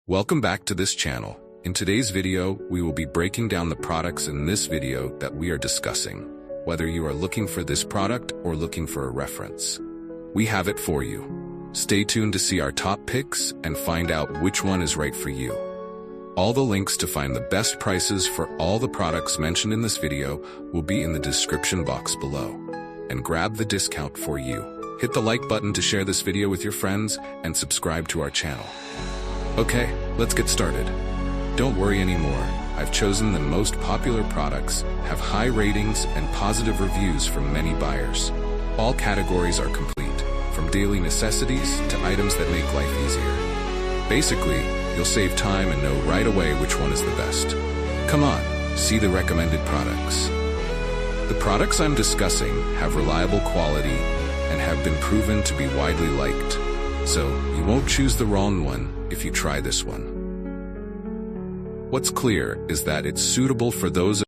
Welcome back to this channel. In today's video, we will be breaking down the products in this video that we are discussing. Whether you are looking for this product or looking for a reference, we have it for you. Stay tuned to see our top picks and find out which one is right for you. All the links to find the best prices for all the products mentioned in this video will be in the description box below. And grab the discount for you. Hit the like button to share this video with your friends and subscribe to our channel. Okay, let's get started. Don't worry anymore. I've chosen the most popular products, have high ratings and positive reviews from many buyers. All categories are complete, from daily necessities to items that make life easier. Basically, you'll save time and know right away which one is the best. Come on, see the recommended products. The products I'm discussing have reliable quality and have been proven to be widely liked. So, you won't choose the wrong one if you try this one. What's clear is that it's suitable for those